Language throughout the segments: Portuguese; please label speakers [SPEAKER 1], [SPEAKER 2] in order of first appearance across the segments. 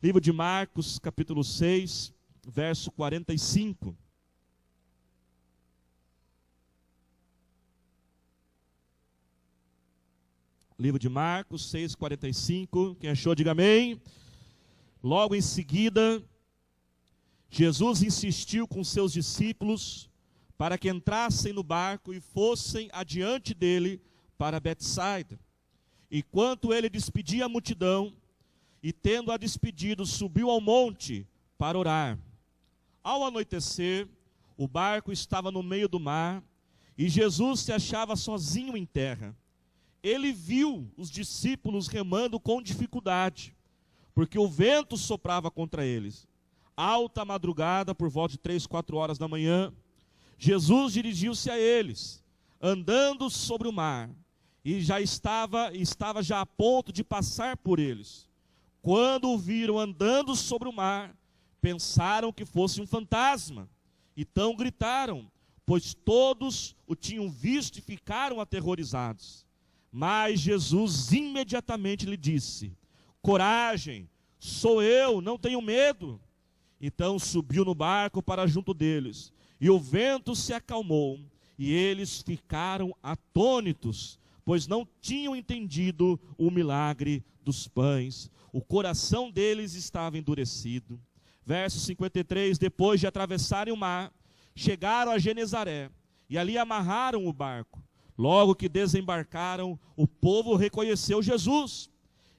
[SPEAKER 1] Livro de Marcos, capítulo 6, verso 45. Livro de Marcos 6, 45. Quem achou, diga amém. Logo em seguida, Jesus insistiu com seus discípulos para que entrassem no barco e fossem adiante dele para Betsaida. Enquanto ele despedia a multidão, e tendo-a despedido, subiu ao monte para orar. Ao anoitecer, o barco estava no meio do mar, e Jesus se achava sozinho em terra. Ele viu os discípulos remando com dificuldade, porque o vento soprava contra eles. Alta madrugada, por volta de 3, 4 horas da manhã, Jesus dirigiu-se a eles, andando sobre o mar, e estava já a ponto de passar por eles. Quando o viram andando sobre o mar, pensaram que fosse um fantasma. Então gritaram, pois todos o tinham visto e ficaram aterrorizados. Mas Jesus imediatamente lhe disse: coragem, sou eu, não tenho medo. Então subiu no barco para junto deles, e o vento se acalmou, e eles ficaram atônitos, pois não tinham entendido o milagre dos pães. O coração deles estava endurecido. Verso 53, depois de atravessarem o mar, chegaram a Genezaré, e ali amarraram o barco. Logo que desembarcaram, o povo reconheceu Jesus.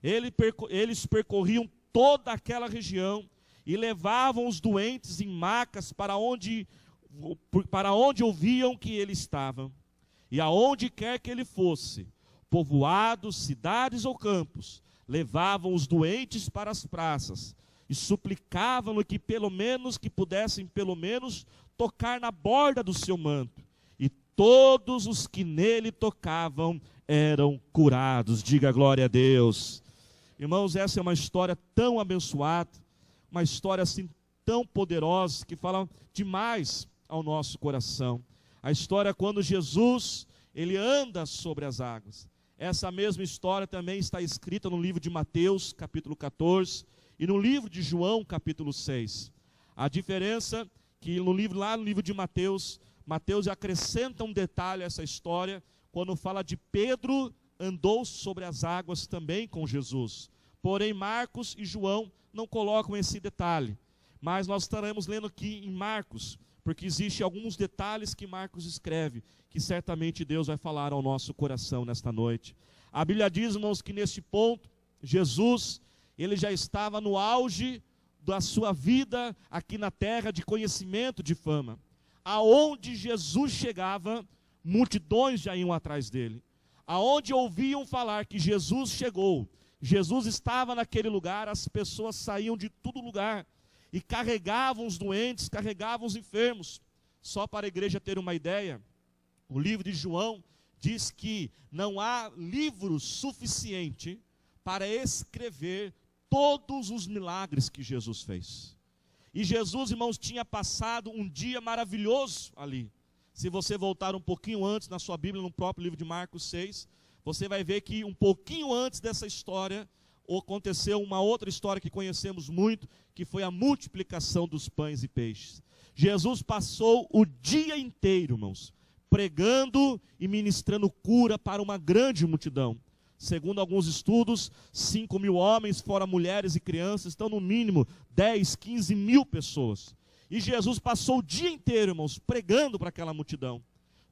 [SPEAKER 1] Eles percorriam toda aquela região, e levavam os doentes em macas para onde ouviam que ele estava. E aonde quer que ele fosse, povoados, cidades ou campos, levavam os doentes para as praças e suplicavam-no que pudessem pelo menos tocar na borda do seu manto. E todos os que nele tocavam eram curados. Diga glória a Deus. Irmãos, essa é uma história tão abençoada, uma história assim tão poderosa, que fala demais ao nosso coração. A história quando Jesus, ele anda sobre as águas. Essa mesma história também está escrita no livro de Mateus, capítulo 14, e no livro de João, capítulo 6. A diferença é que lá no livro de Mateus acrescenta um detalhe a essa história, quando fala de Pedro andou sobre as águas também com Jesus. Porém, Marcos e João não colocam esse detalhe. Mas nós estaremos lendo aqui em Marcos, porque existem alguns detalhes que Marcos escreve, que certamente Deus vai falar ao nosso coração nesta noite. A Bíblia diz, irmãos, que neste ponto, Jesus, ele já estava no auge da sua vida aqui na terra, de conhecimento, de fama. Aonde Jesus chegava, multidões já iam atrás dele. Aonde ouviam falar que Jesus chegou, Jesus estava naquele lugar, as pessoas saíam de todo lugar e carregavam os doentes, carregavam os enfermos. Só para a igreja ter uma ideia, o livro de João diz que não há livro suficiente para escrever todos os milagres que Jesus fez. E Jesus, irmãos, tinha passado um dia maravilhoso ali. Se você voltar um pouquinho antes na sua Bíblia, no próprio livro de Marcos 6, você vai ver que um pouquinho antes dessa história, aconteceu uma outra história que conhecemos muito, que foi a multiplicação dos pães e peixes. Jesus passou o dia inteiro, irmãos, pregando e ministrando cura para uma grande multidão. Segundo alguns estudos, 5.000 homens, fora mulheres e crianças, então no mínimo 10, 15 mil pessoas. E Jesus passou o dia inteiro, irmãos, pregando para aquela multidão.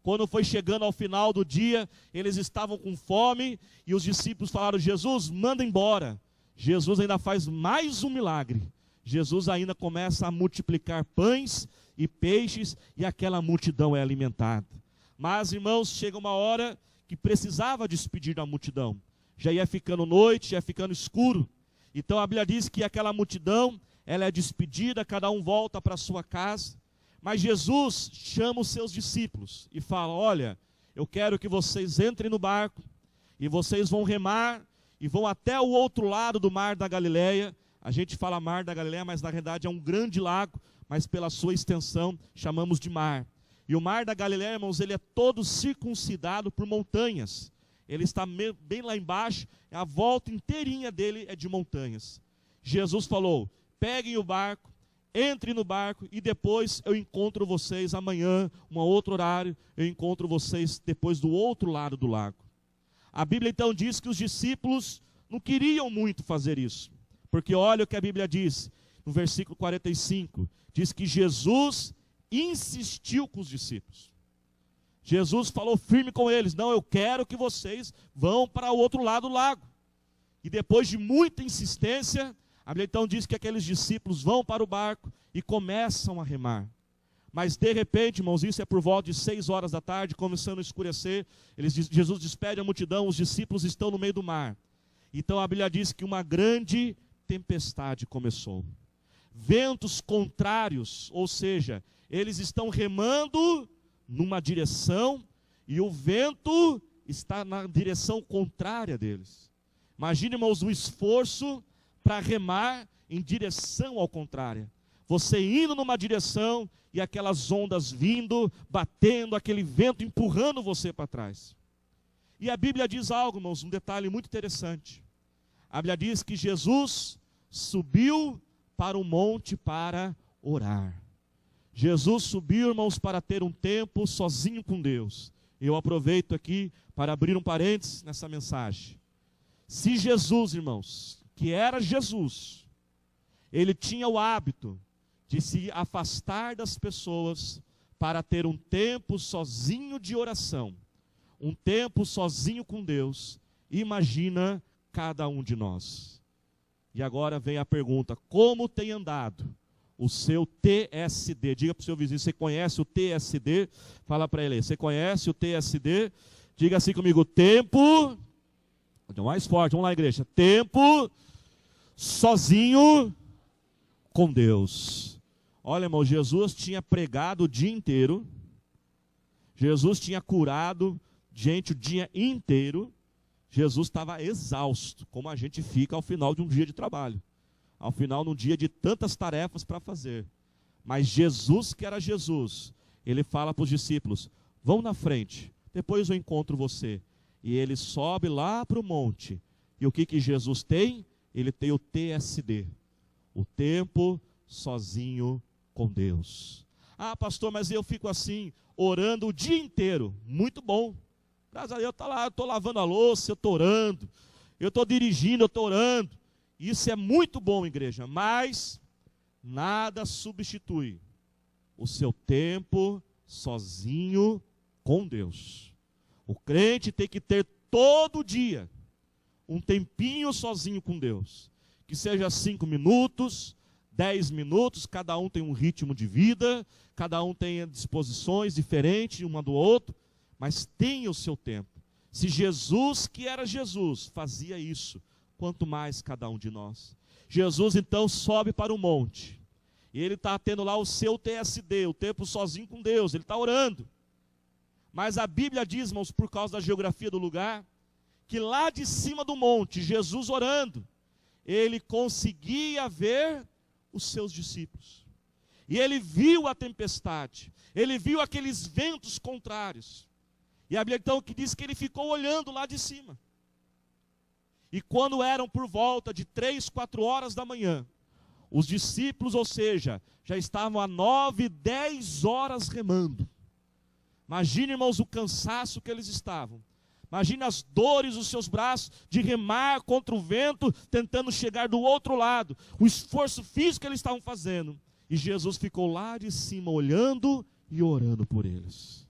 [SPEAKER 1] Quando foi chegando ao final do dia, eles estavam com fome, e os discípulos falaram: Jesus, manda embora. Jesus ainda faz mais um milagre. Jesus ainda começa a multiplicar pães e peixes, e aquela multidão é alimentada. Mas, irmãos, chega uma hora que precisava despedir da multidão. Já ia ficando noite, já ia ficando escuro. Então a Bíblia diz que aquela multidão, ela é despedida, cada um volta para a sua casa. Mas Jesus chama os seus discípulos e fala: olha, eu quero que vocês entrem no barco, e vocês vão remar, e vão até o outro lado do mar da Galileia. A gente fala mar da Galileia, mas na verdade é um grande lago, mas pela sua extensão chamamos de mar. E o mar da Galileia, irmãos, ele é todo circuncidado por montanhas. Ele está bem lá embaixo, a volta inteirinha dele é de montanhas. Jesus falou: peguem o barco, entrem no barco e depois eu encontro vocês amanhã, um outro horário, eu encontro vocês depois do outro lado do lago. A Bíblia então diz que os discípulos não queriam muito fazer isso, porque olha o que a Bíblia diz, no versículo 45, diz que Jesus insistiu com os discípulos. Jesus falou firme com eles: não, eu quero que vocês vão para o outro lado do lago. E depois de muita insistência, a Bíblia então diz que aqueles discípulos vão para o barco e começam a remar. Mas de repente, irmãos, isso é por volta de 6 horas da tarde, começando a escurecer, Jesus despede a multidão, os discípulos estão no meio do mar. Então a Bíblia diz que uma grande tempestade começou. Ventos contrários, ou seja, eles estão remando numa direção e o vento está na direção contrária deles. Imagine, irmãos, o esforço para remar em direção ao contrário. Você indo numa direção e aquelas ondas vindo, batendo, aquele vento empurrando você para trás. E a Bíblia diz algo, irmãos, um detalhe muito interessante. A Bíblia diz que Jesus subiu para o monte para orar. Jesus subiu, irmãos, para ter um tempo sozinho com Deus. Eu aproveito aqui para abrir um parênteses nessa mensagem. Se Jesus, irmãos, que era Jesus, ele tinha o hábito de se afastar das pessoas para ter um tempo sozinho de oração, um tempo sozinho com Deus, imagina cada um de nós. E agora vem a pergunta: como tem andado o seu TSD? Diga para o seu vizinho: você conhece o TSD? Fala para ele: você conhece o TSD? Diga assim comigo: tempo, mais forte, vamos lá, igreja, tempo sozinho com Deus. Olha, irmão, Jesus tinha pregado o dia inteiro, Jesus tinha curado gente o dia inteiro, Jesus estava exausto, como a gente fica ao final de um dia de trabalho, ao final de um dia de tantas tarefas para fazer. Mas Jesus, que era Jesus, ele fala para os discípulos: vão na frente, depois eu encontro você. E ele sobe lá para o monte. E o que Jesus tem? Ele tem o TSD, o tempo sozinho com Deus. Ah, pastor, mas eu fico assim, orando o dia inteiro. Muito bom. Graças a Deus, eu estou lavando a louça, eu estou orando. Eu estou dirigindo, eu estou orando. Isso é muito bom, igreja, mas nada substitui o seu tempo sozinho com Deus. O crente tem que ter todo dia um tempinho sozinho com Deus. Que seja 5 minutos, 10 minutos, cada um tem um ritmo de vida, cada um tem disposições diferentes uma do outro, mas tenha o seu tempo. Se Jesus, que era Jesus, fazia isso, quanto mais cada um de nós. Jesus então sobe para o monte, e ele está tendo lá o seu TSD, o tempo sozinho com Deus, ele está orando. Mas a Bíblia diz, irmãos, por causa da geografia do lugar, que lá de cima do monte, Jesus orando, ele conseguia ver os seus discípulos. E ele viu a tempestade, ele viu aqueles ventos contrários. E a Bíblia então que diz que ele ficou olhando lá de cima. E quando eram por volta de 3, 4 horas da manhã, os discípulos, ou seja, já estavam há 9, 10 horas remando. Imagine, irmãos, o cansaço que eles estavam. Imagine as dores dos seus braços de remar contra o vento, tentando chegar do outro lado. O esforço físico que eles estavam fazendo. E Jesus ficou lá de cima olhando e orando por eles.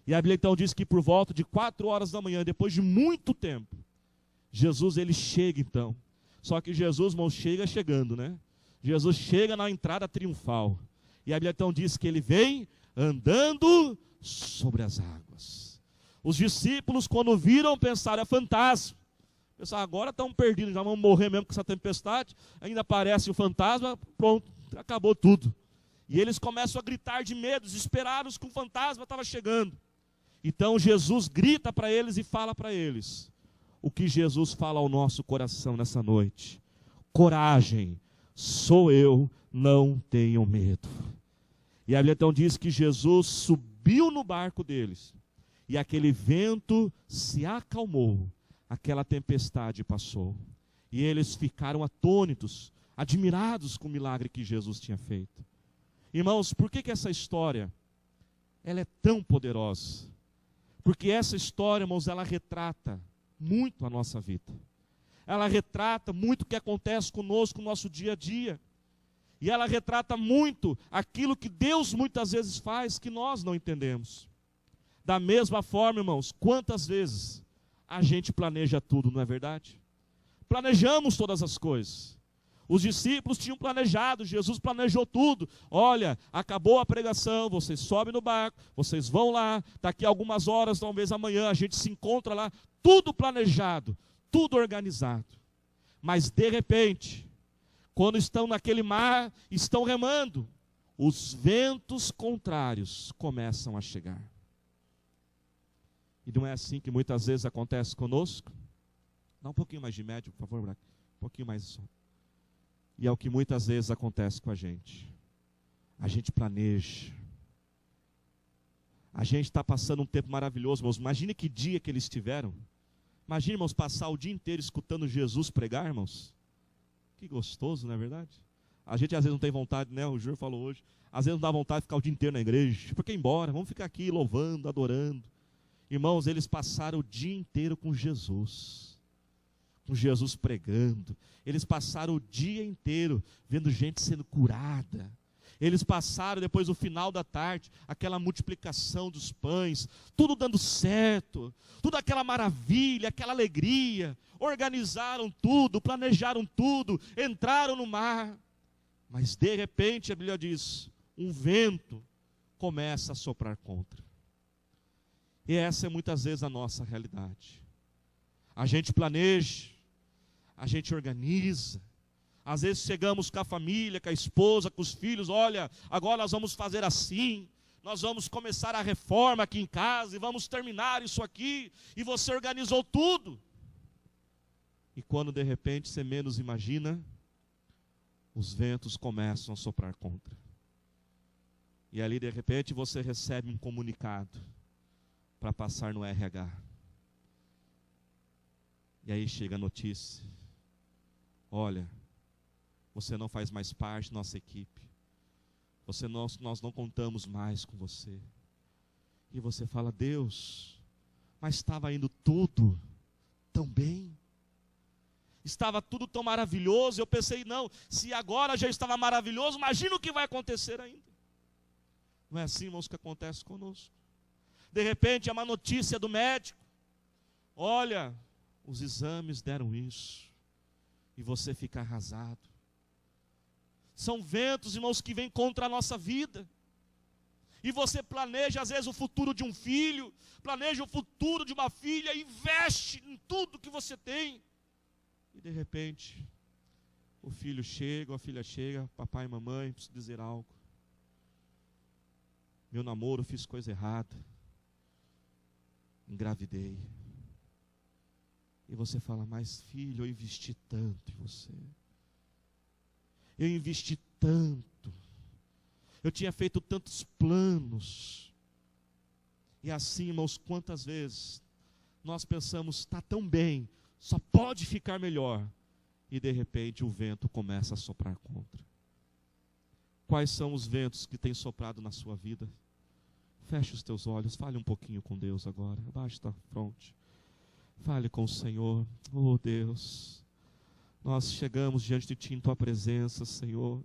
[SPEAKER 1] E a Bíblia então diz que por volta de 4 horas da manhã, depois de muito tempo, Jesus ele chega então. Só que Jesus, irmão, chega chegando, né? Jesus chega na entrada triunfal. E a Bíblia então diz que ele vem andando sobre as águas. Os discípulos, quando viram, pensaram: é fantasma. Pensaram: agora estão perdidos, já vão morrer mesmo com essa tempestade. Ainda aparece o fantasma, pronto, acabou tudo. E eles começam a gritar de medo, desesperados, que o fantasma estava chegando. Então Jesus grita para eles e fala para eles o que Jesus fala ao nosso coração nessa noite: coragem, sou eu, não tenham medo. E a Bíblia então diz que Jesus subiu no barco deles, e aquele vento se acalmou, aquela tempestade passou. E eles ficaram atônitos, admirados com o milagre que Jesus tinha feito. Irmãos, por que essa história ela é tão poderosa? Porque essa história, irmãos, ela retrata muito a nossa vida. Ela retrata muito o que acontece conosco no nosso dia a dia. E ela retrata muito aquilo que Deus muitas vezes faz que nós não entendemos. Da mesma forma, irmãos, quantas vezes a gente planeja tudo, não é verdade? Planejamos todas as coisas. Os discípulos tinham planejado, Jesus planejou tudo. Olha, acabou a pregação, vocês sobem no barco, vocês vão lá, daqui a algumas horas, talvez amanhã, a gente se encontra lá, tudo planejado, tudo organizado. Mas de repente, quando estão naquele mar, estão remando, os ventos contrários começam a chegar. E não é assim que muitas vezes acontece conosco? Dá um pouquinho mais de médio, por favor, Braco. Um pouquinho mais só. E é o que muitas vezes acontece com a gente. A gente planeja. A gente está passando um tempo maravilhoso, irmãos. Imagine que dia que eles tiveram. Imagine, irmãos, passar o dia inteiro escutando Jesus pregar, irmãos. Que gostoso, não é verdade? A gente às vezes não tem vontade, né? O Júlio falou hoje. Às vezes não dá vontade de ficar o dia inteiro na igreja. Por que ir embora? Vamos ficar aqui louvando, adorando. Irmãos, eles passaram o dia inteiro com Jesus. Com Jesus pregando. Eles passaram o dia inteiro vendo gente sendo curada. Eles passaram depois, no final da tarde, aquela multiplicação dos pães, tudo dando certo, tudo aquela maravilha, aquela alegria. Organizaram tudo, planejaram tudo, entraram no mar. Mas de repente, a Bíblia diz, um vento começa a soprar contra. E essa é muitas vezes a nossa realidade. A gente planeja, a gente organiza, às vezes chegamos com a família, com a esposa, com os filhos, olha, agora nós vamos fazer assim, nós vamos começar a reforma aqui em casa, e vamos terminar isso aqui, e você organizou tudo. E quando de repente você menos imagina, os ventos começam a soprar contra. E ali de repente você recebe um comunicado, para passar no RH. E aí chega a notícia, olha, você não faz mais parte da nossa equipe, nós não contamos mais com você. E você fala, Deus, mas estava indo tudo tão bem, estava tudo tão maravilhoso. Eu pensei, não, se agora já estava maravilhoso, imagina o que vai acontecer ainda. Não é assim, irmãos, que acontece conosco. De repente é uma notícia do médico, olha, os exames deram isso, e você fica arrasado. São ventos, irmãos, que vêm contra a nossa vida. E você planeja às vezes o futuro de um filho, planeja o futuro de uma filha, investe em tudo que você tem. E de repente, o filho chega, a filha chega, papai e mamãe, preciso dizer algo. Meu namoro, fiz coisa errada. Engravidei. E você fala, mas filho, eu investi tanto em você. Eu investi tanto. Eu tinha feito tantos planos. E assim, irmãos, quantas vezes nós pensamos, está tão bem, só pode ficar melhor. E de repente o vento começa a soprar contra. Quais são os ventos que têm soprado na sua vida? Feche os teus olhos, fale um pouquinho com Deus agora. Abaixe tua fronte. Fale com o Senhor. Oh Deus, nós chegamos diante de Ti em Tua presença, Senhor.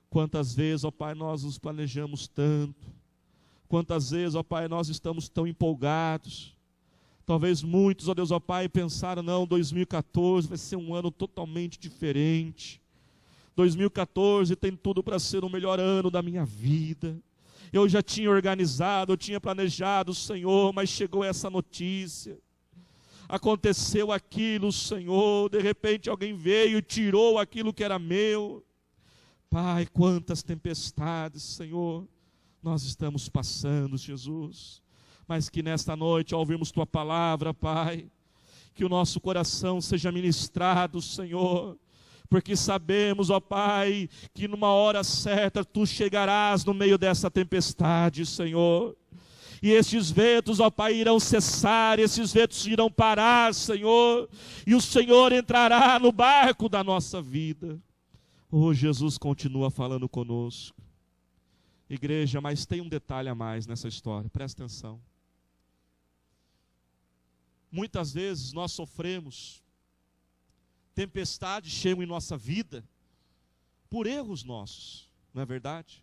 [SPEAKER 1] Quantas vezes, ó Pai, nós nos planejamos tanto. Quantas vezes, ó Pai, nós estamos tão empolgados. Talvez muitos, ó Deus, ó Pai, pensaram, não, 2014 vai ser um ano totalmente diferente. 2014 tem tudo para ser o melhor ano da minha vida. Eu já tinha organizado, eu tinha planejado, Senhor, mas chegou essa notícia. Aconteceu aquilo, Senhor, de repente alguém veio e tirou aquilo que era meu. Pai, quantas tempestades, Senhor, nós estamos passando, Jesus. Mas que nesta noite, ao ouvirmos Tua palavra, Pai, que o nosso coração seja ministrado, Senhor. Porque sabemos, ó Pai, que numa hora certa Tu chegarás no meio dessa tempestade, Senhor. E estes ventos, ó Pai, irão cessar, esses ventos irão parar, Senhor, e o Senhor entrará no barco da nossa vida. Oh, Jesus continua falando conosco. Igreja, mas tem um detalhe a mais nessa história, presta atenção. Muitas vezes nós sofremos, tempestades chegam em nossa vida, por erros nossos, não é verdade?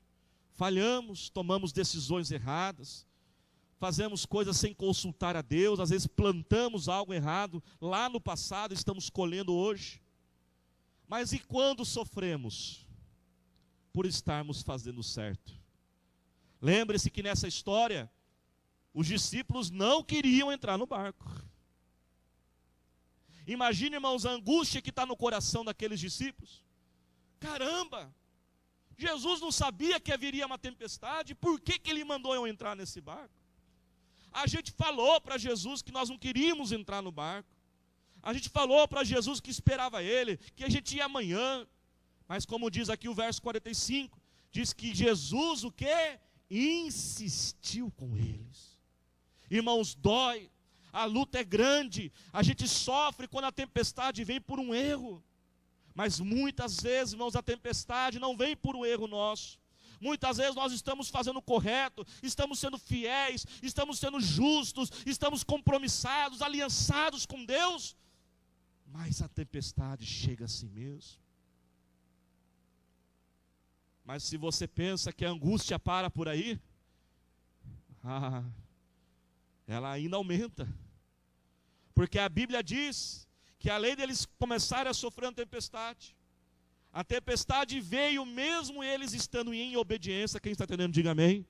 [SPEAKER 1] Falhamos, tomamos decisões erradas, fazemos coisas sem consultar a Deus, às vezes plantamos algo errado lá no passado, estamos colhendo hoje. Mas e quando sofremos? Por estarmos fazendo certo. Lembre-se que nessa história, os discípulos não queriam entrar no barco. Imagine, irmãos, a angústia que está no coração daqueles discípulos. Caramba, Jesus não sabia que haveria uma tempestade, por que Ele mandou eu entrar nesse barco? A gente falou para Jesus que nós não queríamos entrar no barco. A gente falou para Jesus que esperava Ele, que a gente ia amanhã. Mas como diz aqui o verso 45, diz que Jesus o quê? Insistiu com eles. Irmãos, dói, a luta é grande, a gente sofre quando a tempestade vem por um erro. Mas muitas vezes, irmãos, a tempestade não vem por um erro nosso. Muitas vezes nós estamos fazendo o correto, estamos sendo fiéis, estamos sendo justos, estamos compromissados, aliançados com Deus. Mas a tempestade chega assim mesmo. Mas se você pensa que a angústia para por aí, ela ainda aumenta. Porque a Bíblia diz que além deles começarem a sofrer uma tempestade, a tempestade veio mesmo eles estando em obediência. Quem está entendendo, diga amém.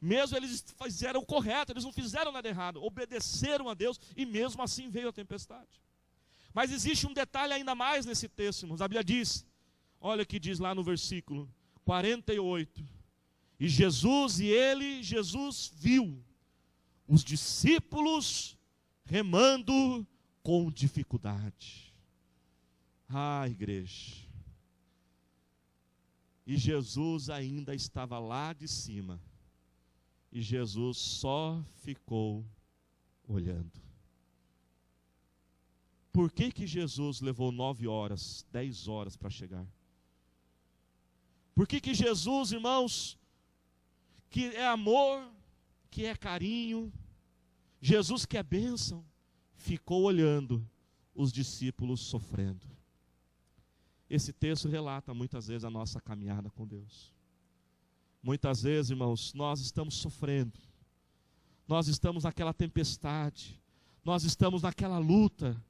[SPEAKER 1] Mesmo eles fizeram o correto, eles não fizeram nada errado, obedeceram a Deus e mesmo assim veio a tempestade. Mas existe um detalhe ainda mais nesse texto, irmãos. A Bíblia diz, olha o que diz lá no versículo 48. E Jesus viu os discípulos remando com dificuldade. Igreja. E Jesus ainda estava lá de cima. E Jesus só ficou olhando. Por que Jesus levou 9 horas, 10 horas para chegar? Por que Jesus, irmãos, que é amor, que é carinho, Jesus que é bênção, ficou olhando os discípulos sofrendo? Esse texto relata muitas vezes a nossa caminhada com Deus. Muitas vezes, irmãos, nós estamos sofrendo, nós estamos naquela tempestade, nós estamos naquela luta,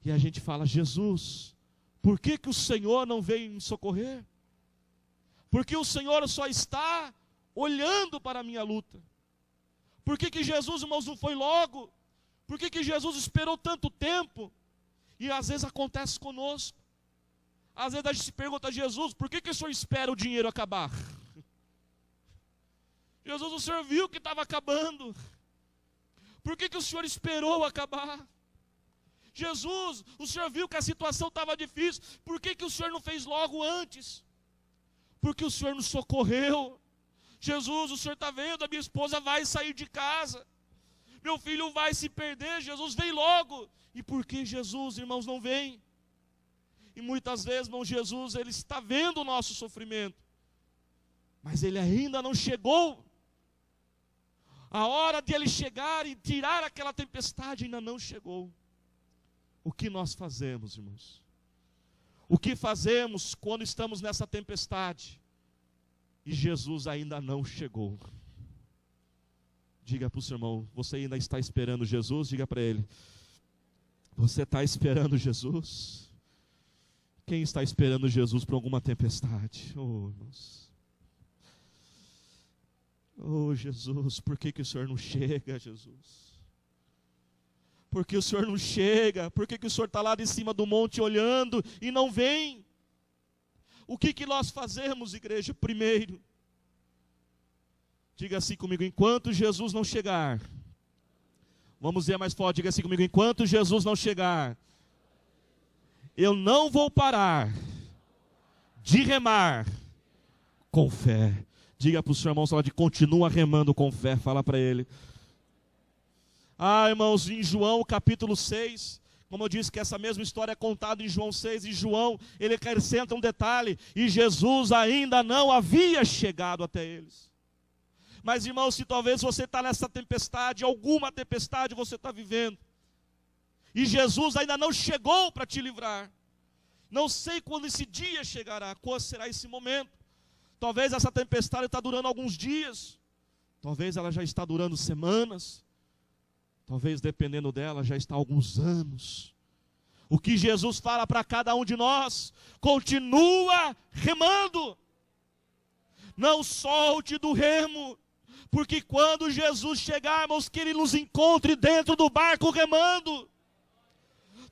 [SPEAKER 1] e a gente fala, Jesus, por que o Senhor não veio me socorrer? Porque o Senhor só está olhando para a minha luta. Por que Jesus, irmãos, não foi logo? Por que Jesus esperou tanto tempo? E às vezes acontece conosco. Às vezes a gente se pergunta, Jesus, por que o Senhor espera o dinheiro acabar? Jesus, o Senhor viu que estava acabando. Por que o Senhor esperou acabar? Jesus, o Senhor viu que a situação estava difícil. Por que o Senhor não fez logo antes? Porque o Senhor nos socorreu. Jesus, o Senhor está vendo, a minha esposa vai sair de casa. Meu filho vai se perder, Jesus, vem logo. E por que Jesus, irmãos, não vem? E muitas vezes, irmão, Jesus, Ele está vendo o nosso sofrimento. Mas Ele ainda não chegou. A hora de Ele chegar e tirar aquela tempestade ainda não chegou. O que nós fazemos, irmãos? O que fazemos quando estamos nessa tempestade e Jesus ainda não chegou? Diga para o seu irmão, você ainda está esperando Jesus? Diga para ele, você está esperando Jesus? Quem está esperando Jesus para alguma tempestade? Oh, irmãos. Oh, Jesus, por que o Senhor não chega, Jesus? Por que o Senhor não chega? Por que o Senhor está lá de cima do monte olhando e não vem? O que nós fazemos, igreja? Primeiro, diga assim comigo, enquanto Jesus não chegar, vamos dizer mais forte, diga assim comigo, enquanto Jesus não chegar, eu não vou parar de remar com fé. Diga para o seu irmão, continua remando com fé, fala para ele. Irmãos, em João capítulo 6, como eu disse que essa mesma história é contada em João 6, e João, ele acrescenta um detalhe, e Jesus ainda não havia chegado até eles. Mas irmãos, se talvez você está nessa tempestade, alguma tempestade você está vivendo, e Jesus ainda não chegou para te livrar, não sei quando esse dia chegará, quando será esse momento. Talvez essa tempestade está durando alguns dias, talvez ela já está durando semanas, talvez dependendo dela já está há alguns anos. O que Jesus fala para cada um de nós: continua remando, não solte do remo, porque quando Jesus chegar, irmãos, que Ele nos encontre dentro do barco remando.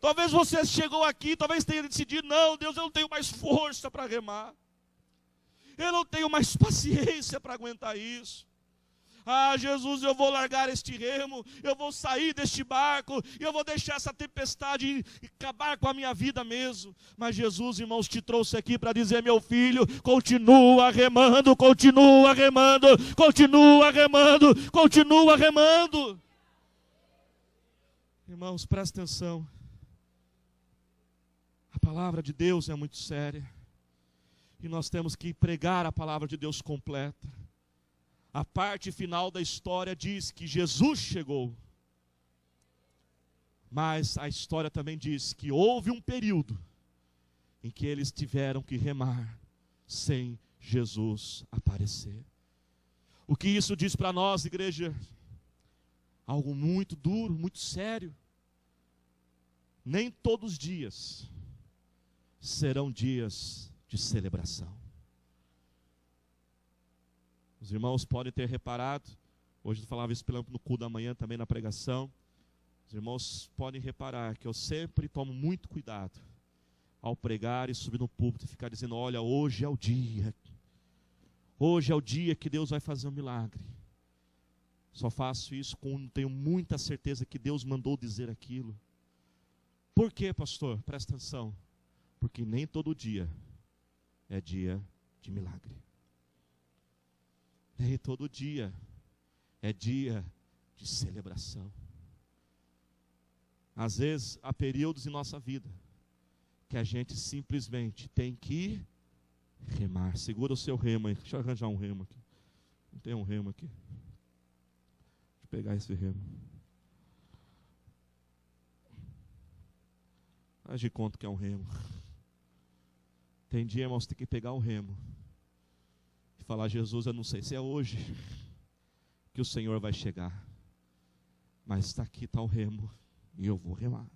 [SPEAKER 1] Talvez você chegou aqui, talvez tenha decidido: não, Deus, eu não tenho mais força para remar, eu não tenho mais paciência para aguentar isso. Jesus, eu vou largar este remo, eu vou sair deste barco, eu vou deixar essa tempestade acabar com a minha vida mesmo. Mas Jesus, irmãos, te trouxe aqui para dizer: meu filho, continua remando, continua remando, continua remando, continua remando. Irmãos, presta atenção, a palavra de Deus é muito séria, e nós temos que pregar a palavra de Deus completa. A parte final da história diz que Jesus chegou, mas a história também diz que houve um período em que eles tiveram que remar sem Jesus aparecer. O que isso diz para nós, igreja? Algo muito duro, muito sério. Nem todos os dias serão dias de celebração. Os irmãos podem ter reparado, hoje eu falava isso no culto da manhã também na pregação, os irmãos podem reparar que eu sempre tomo muito cuidado ao pregar e subir no púlpito e ficar dizendo: olha, hoje é o dia que Deus vai fazer um milagre. Só faço isso quando tenho muita certeza que Deus mandou dizer aquilo. Por quê, pastor? Presta atenção. Porque nem todo dia é dia de milagre. Nem todo dia é dia de celebração. Às vezes, há períodos em nossa vida que a gente simplesmente tem que remar. Segura o seu remo aí. Deixa eu arranjar um remo aqui. Não tem um remo aqui. Deixa eu pegar esse remo. Faz de conta que é um remo. Tem dia, irmãos, tem que pegar o remo e falar: Jesus, eu não sei se é hoje que o Senhor vai chegar, mas está aqui, está o remo, e eu vou remar.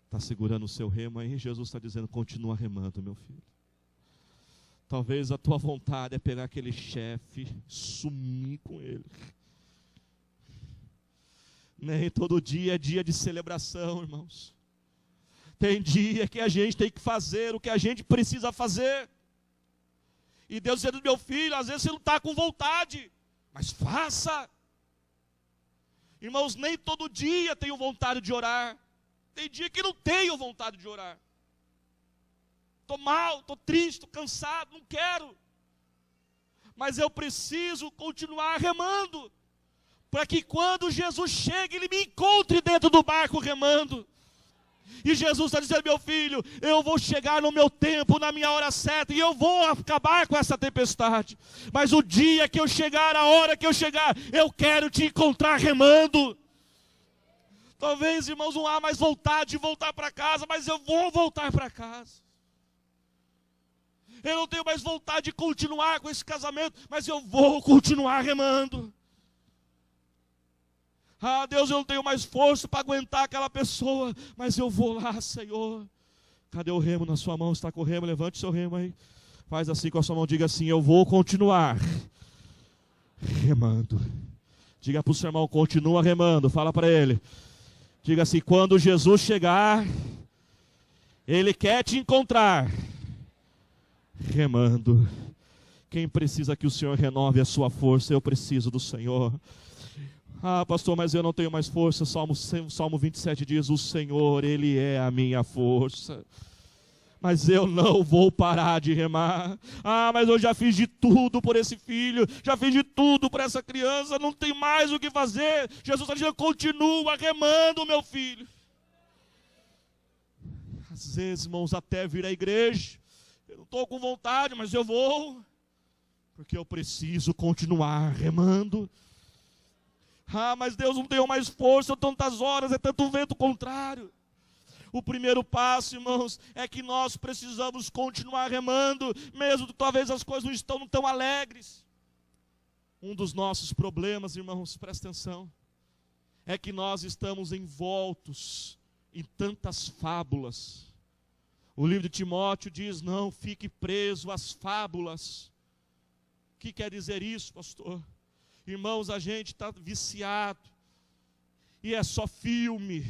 [SPEAKER 1] Está segurando o seu remo aí? Jesus está dizendo: continua remando, meu filho. Talvez a tua vontade é pegar aquele chefe, sumir com ele. Nem todo dia é dia de celebração, irmãos. Tem dia que a gente tem que fazer o que a gente precisa fazer. E Deus dizendo: meu filho, às vezes você não está com vontade, mas faça. Irmãos, nem todo dia tenho vontade de orar. Tem dia que não tenho vontade de orar. Estou mal, estou triste, estou cansado, não quero. Mas eu preciso continuar remando, para que quando Jesus chegue, Ele me encontre dentro do barco remando. E Jesus está dizendo: meu filho, eu vou chegar no meu tempo, na minha hora certa, e eu vou acabar com essa tempestade. Mas o dia que eu chegar, a hora que eu chegar, eu quero te encontrar remando. Talvez, irmãos, não há mais vontade de voltar para casa, mas eu vou voltar para casa. Eu não tenho mais vontade de continuar com esse casamento, mas eu vou continuar remando. Deus, eu não tenho mais força para aguentar aquela pessoa, mas eu vou lá, Senhor. Cadê o remo na sua mão? Está com o remo? Levante o seu remo aí. Faz assim com a sua mão, diga assim: eu vou continuar remando. Diga para o seu irmão: continua remando. Fala para ele. Diga assim: quando Jesus chegar, Ele quer te encontrar remando. Quem precisa que o Senhor renove a sua força? Eu preciso do Senhor. Pastor, mas eu não tenho mais força. Salmo 27 diz: o Senhor, Ele é a minha força. mas eu não vou parar de remar. Mas eu já fiz de tudo por esse filho, já fiz de tudo por essa criança, não tem mais o que fazer. Jesus está dizendo, continua remando, meu filho. Às vezes, irmãos, até vir à igreja, eu não estou com vontade, mas eu vou, porque eu preciso continuar remando. Mas Deus, não tenho mais força, tantas horas, é tanto vento contrário. O primeiro passo, irmãos, é que nós precisamos continuar remando, mesmo que talvez as coisas não estão tão alegres. Um dos nossos problemas, irmãos, presta atenção, é que nós estamos envoltos em tantas fábulas. O livro de Timóteo diz, não fique preso às fábulas. O que quer dizer isso, pastor? Irmãos, a gente está viciado, e é só filme,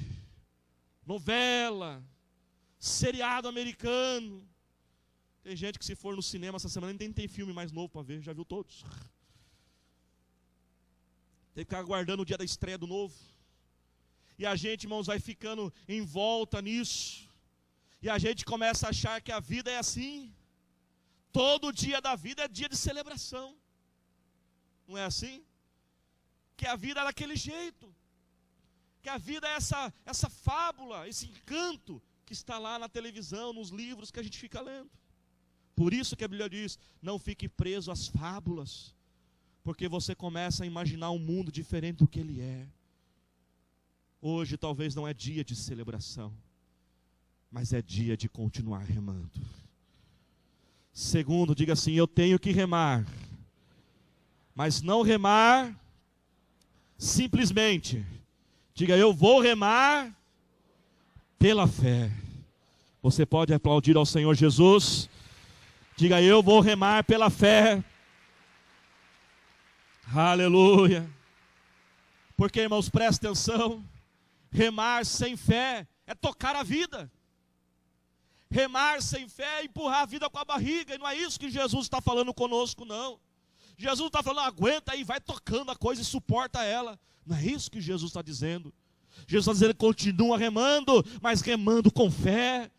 [SPEAKER 1] novela, seriado americano. Tem gente que se for no cinema essa semana nem tem filme mais novo para ver, já viu todos. Tem que ficar aguardando o dia da estreia do novo. E a gente, irmãos, vai ficando em volta nisso. E a gente começa a achar que a vida é assim. Todo dia da vida é dia de celebração. Não é assim? Que a vida é daquele jeito. Que a vida é essa fábula, esse encanto que está lá na televisão, nos livros que a gente fica lendo. Por isso que a Bíblia diz, não fique preso às fábulas, porque você começa a imaginar um mundo diferente do que ele é. Hoje talvez não é dia de celebração, mas é dia de continuar remando. Segundo, diga assim, eu tenho que remar, mas não remar simplesmente. Diga, eu vou remar pela fé. Você pode aplaudir ao Senhor Jesus? Diga, eu vou remar pela fé. Aleluia. Porque, irmãos, presta atenção. Remar sem fé é tocar a vida. Remar sem fé é empurrar a vida com a barriga. E não é isso que Jesus está falando conosco, não. Jesus está falando, aguenta aí, vai tocando a coisa e suporta ela. Não é isso que Jesus está dizendo. Jesus está dizendo, continua remando, mas remando com fé.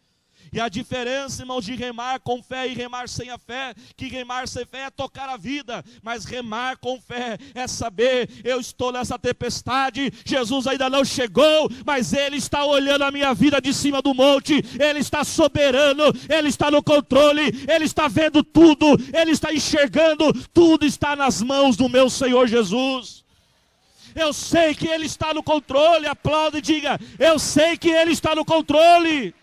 [SPEAKER 1] E a diferença, irmãos, de remar com fé e remar sem a fé, que remar sem fé é tocar a vida, mas remar com fé é saber, eu estou nessa tempestade, Jesus ainda não chegou, mas Ele está olhando a minha vida de cima do monte, Ele está soberano, Ele está no controle, Ele está vendo tudo, Ele está enxergando, tudo está nas mãos do meu Senhor Jesus. Eu sei que Ele está no controle, aplauda e diga, eu sei que Ele está no controle.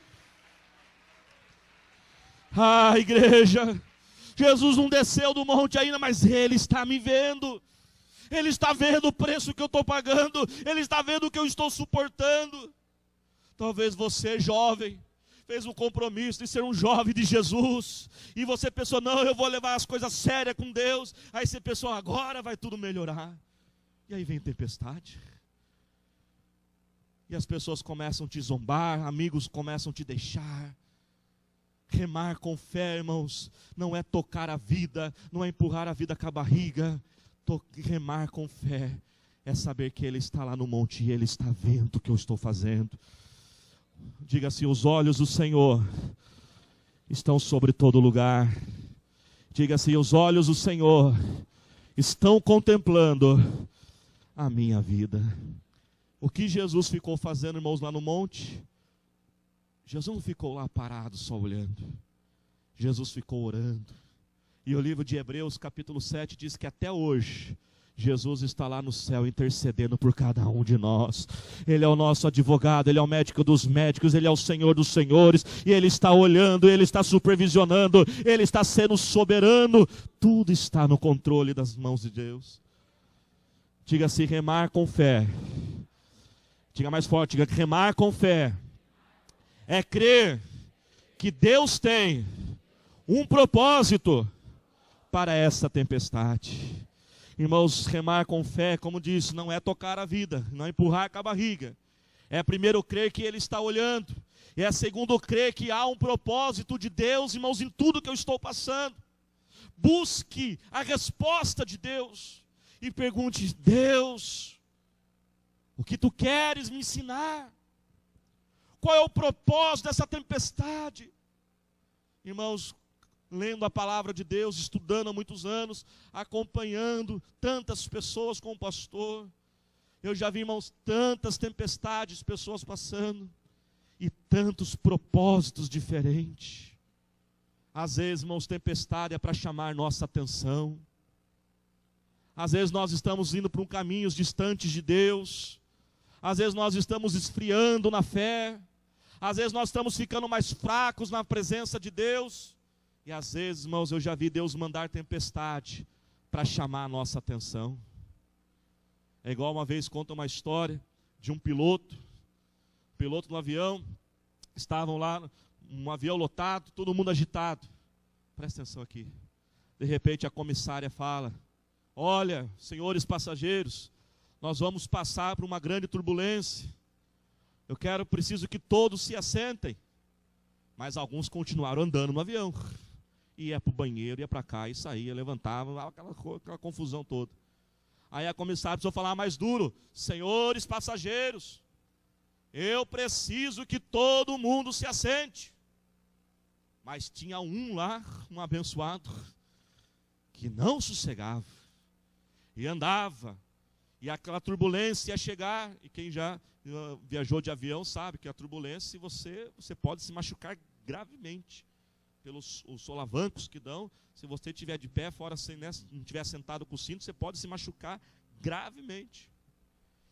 [SPEAKER 1] Igreja, Jesus não desceu do monte ainda, mas Ele está me vendo. Ele está vendo o preço que eu estou pagando. Ele está vendo o que eu estou suportando. Talvez você, jovem, fez um compromisso de ser um jovem de Jesus. E você pensou, não, eu vou levar as coisas sérias com Deus. Aí você pensou, agora vai tudo melhorar. E aí vem tempestade. E as pessoas começam a te zombar, amigos começam a te deixar. Remar com fé, irmãos, não é tocar a vida, não é empurrar a vida com a barriga. Remar com fé é saber que Ele está lá no monte e Ele está vendo o que eu estou fazendo. Diga assim, os olhos do Senhor estão sobre todo lugar. Diga assim, os olhos do Senhor estão contemplando a minha vida. O que Jesus ficou fazendo, irmãos, lá no monte? Jesus não ficou lá parado só olhando. Jesus ficou orando. E o livro de Hebreus capítulo 7 diz que até hoje Jesus está lá no céu intercedendo por cada um de nós. Ele é o nosso advogado, Ele é o médico dos médicos, Ele é o Senhor dos senhores. E Ele está olhando, Ele está supervisionando, Ele está sendo soberano. Tudo está no controle das mãos de Deus. Diga assim, remar com fé. Diga mais forte, diga remar com fé. É crer que Deus tem um propósito para essa tempestade. Irmãos, remar com fé, como disse, não é tocar a vida, não é empurrar com a barriga. É primeiro crer que Ele está olhando. E é segundo crer que há um propósito de Deus, irmãos, em tudo que eu estou passando. Busque a resposta de Deus e pergunte, Deus, o que Tu queres me ensinar? Qual é o propósito dessa tempestade? Irmãos, lendo a palavra de Deus, estudando há muitos anos, acompanhando tantas pessoas com o pastor, eu já vi, irmãos, tantas tempestades, pessoas passando, e tantos propósitos diferentes. Às vezes, irmãos, tempestade é para chamar nossa atenção. Às vezes nós estamos indo para um caminho distante de Deus. Às vezes nós estamos esfriando na fé. Às vezes nós estamos ficando mais fracos na presença de Deus. E às vezes, irmãos, eu já vi Deus mandar tempestade para chamar a nossa atenção. É igual uma vez, conta uma história de um piloto no avião. Estavam lá, um avião lotado, todo mundo agitado. Presta atenção aqui. De repente a comissária fala: olha, senhores passageiros, nós vamos passar por uma grande turbulência. Preciso que todos se assentem. Mas alguns continuaram andando no avião. Ia para o banheiro, ia para cá, e saía, levantava, aquela confusão toda. Aí a comissária precisou falar mais duro: senhores passageiros, eu preciso que todo mundo se assente. Mas tinha um lá, um abençoado, que não sossegava. E andava, e aquela turbulência ia chegar, e quem já viajou de avião sabe que a turbulência, você pode se machucar gravemente, pelos os solavancos que dão. Se você estiver de pé, fora não estiver sentado com o cinto, você pode se machucar gravemente.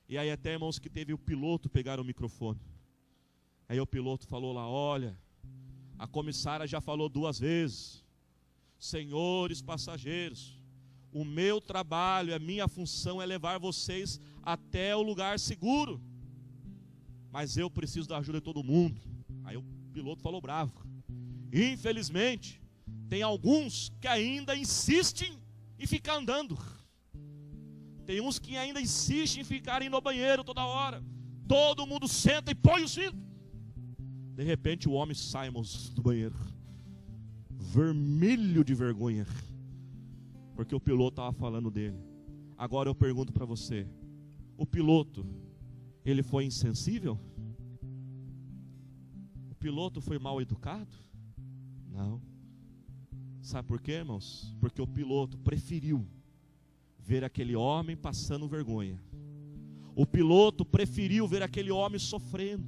[SPEAKER 1] E aí até, irmãos, que teve o piloto pegar o microfone. Aí o piloto falou lá: olha, a comissária já falou 2 vezes, senhores passageiros, o meu trabalho, a minha função é levar vocês até o lugar seguro, mas eu preciso da ajuda de todo mundo. Aí o piloto falou bravo: infelizmente, tem alguns que ainda insistem em ficar andando. Tem uns que ainda insistem em ficar indo ao banheiro toda hora. Todo mundo senta e põe o cinto. De repente o homem sai, irmãos, do banheiro, vermelho de vergonha, porque o piloto estava falando dele. Agora eu pergunto para você: o piloto, ele foi insensível? O piloto foi mal educado? Não. Sabe por quê, irmãos? Porque o piloto preferiu ver aquele homem passando vergonha. O piloto preferiu ver aquele homem sofrendo,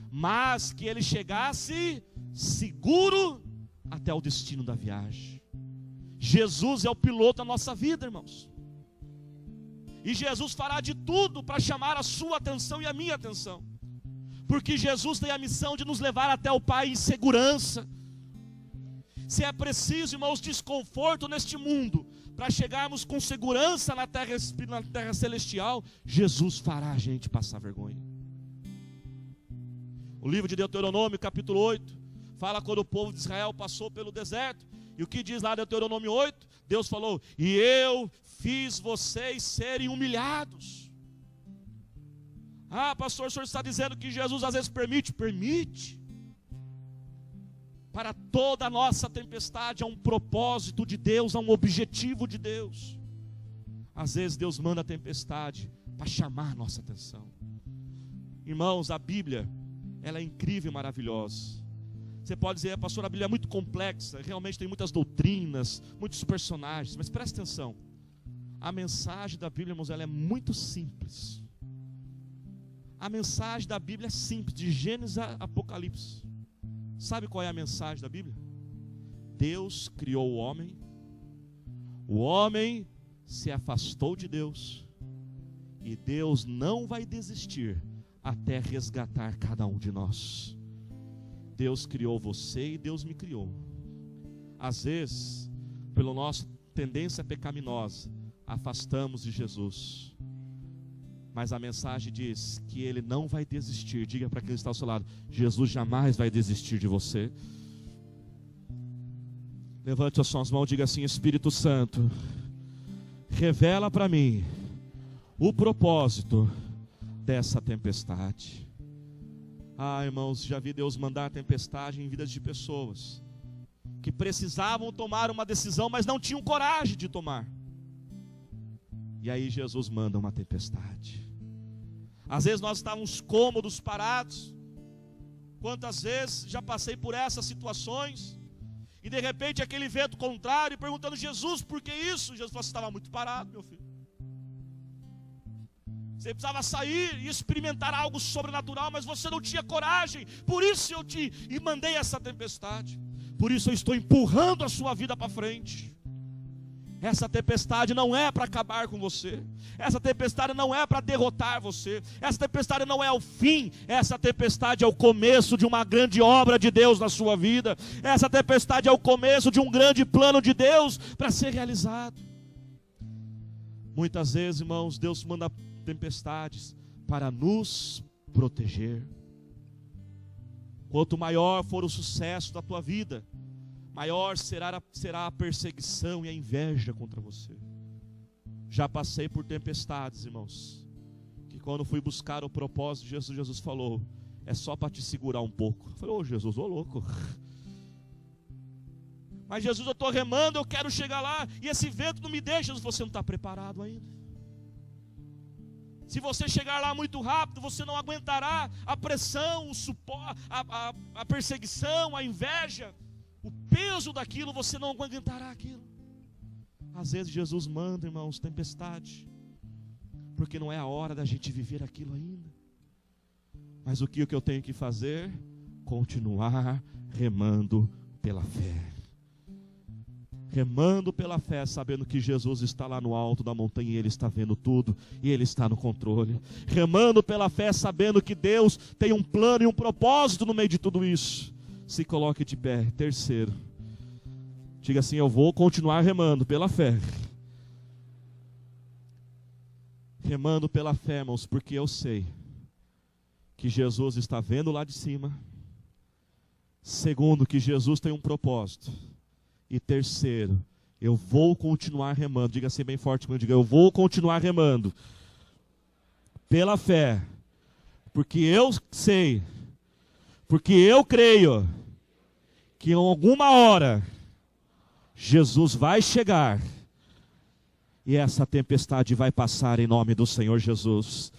[SPEAKER 1] mas que ele chegasse seguro até o destino da viagem. Jesus é o piloto da nossa vida, irmãos. E Jesus fará de tudo para chamar a sua atenção e a minha atenção, porque Jesus tem a missão de nos levar até o Pai em segurança. Se é preciso, irmãos, desconforto neste mundo, para chegarmos com segurança na terra celestial, Jesus fará a gente passar vergonha. O livro de Deuteronômio, capítulo 8, fala quando o povo de Israel passou pelo deserto. E o que diz lá Deuteronômio 8? Deus falou: e eu fiz vocês serem humilhados. Ah, pastor, o senhor está dizendo que Jesus às vezes permite? Permite. Para toda a nossa tempestade há um propósito de Deus, há um objetivo de Deus. Às vezes Deus manda a tempestade para chamar a nossa atenção. Irmãos, a Bíblia, ela é incrível e maravilhosa. Você pode dizer: pastor, a Bíblia é muito complexa, realmente tem muitas doutrinas, muitos personagens, mas presta atenção, a mensagem da Bíblia, irmãos, ela é muito simples. A mensagem da Bíblia é simples, de Gênesis a Apocalipse. Sabe qual é a mensagem da Bíblia? Deus criou o homem se afastou de Deus, e Deus não vai desistir até resgatar cada um de nós. Deus criou você e Deus me criou. Às vezes, pela nossa tendência pecaminosa, afastamos de Jesus, mas a mensagem diz que Ele não vai desistir. Diga para quem está ao seu lado: Jesus jamais vai desistir de você. Levante as suas mãos e diga assim: Espírito Santo, revela para mim o propósito dessa tempestade. Ah, irmãos, já vi Deus mandar tempestade em vidas de pessoas que precisavam tomar uma decisão, mas não tinham coragem de tomar. E aí Jesus manda uma tempestade. Às vezes nós estávamos cômodos, parados, Quantas vezes já passei por essas situações, e de repente aquele vento contrário, perguntando: Jesus, por que isso? Jesus falou: você estava muito parado, meu filho. Você precisava sair e experimentar algo sobrenatural, mas você não tinha coragem. Por isso eu te mandei essa tempestade. Por isso eu estou empurrando a sua vida para frente. Essa tempestade não é para acabar com você. Essa tempestade não é para derrotar você. Essa tempestade não é o fim. Essa tempestade é o começo de uma grande obra de Deus na sua vida. Essa tempestade é o começo de um grande plano de Deus para ser realizado. Muitas vezes, irmãos, Deus manda tempestades para nos proteger. Quanto maior for o sucesso da tua vida, maior será a perseguição e a inveja contra você. Já passei por tempestades, irmãos, que quando fui buscar o propósito de Jesus, Jesus falou: é só para te segurar um pouco. Eu falei: ô Jesus, ô louco. Mas Jesus, eu estou remando, eu quero chegar lá, e esse vento não me deixa. Jesus, você não está preparado ainda. Se você chegar lá muito rápido, você não aguentará a pressão, o suporte, a perseguição, a inveja, o peso daquilo, você não aguentará aquilo. Às vezes Jesus manda, irmãos, tempestade, porque não é a hora da gente viver aquilo ainda. Mas o que eu tenho que fazer? Continuar remando pela fé. Remando pela fé, sabendo que Jesus está lá no alto da montanha e Ele está vendo tudo, e Ele está no controle. Remando pela fé, sabendo que Deus tem um plano e um propósito no meio de tudo isso. Se coloque de pé. Terceiro, diga assim: eu vou continuar remando pela fé. Remando pela fé, irmãos, porque eu sei que Jesus está vendo lá de cima. Segundo, que Jesus tem um propósito. E terceiro, eu vou continuar remando. Diga assim bem forte comigo, diga: eu vou continuar remando pela fé, porque eu sei, porque eu creio que em alguma hora Jesus vai chegar e essa tempestade vai passar em nome do Senhor Jesus.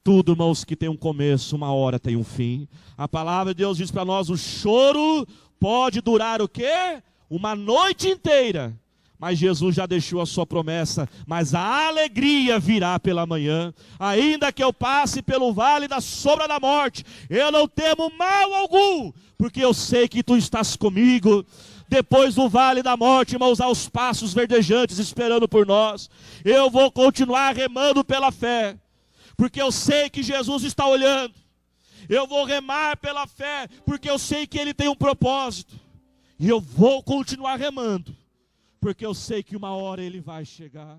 [SPEAKER 1] Tudo, irmãos, que tem um começo, uma hora tem um fim. A palavra de Deus diz para nós: o choro pode durar o quê? Uma noite inteira. Mas Jesus já deixou a sua promessa: mas a alegria virá pela manhã. Ainda que eu passe pelo vale da sombra da morte, eu não temo mal algum, porque eu sei que tu estás comigo. Depois do vale da morte, irmãos, há os passos verdejantes esperando por nós. Eu vou continuar remando pela fé, porque eu sei que Jesus está olhando. Eu vou remar pela fé, porque eu sei que Ele tem um propósito. E eu vou continuar remando, porque eu sei que uma hora Ele vai chegar.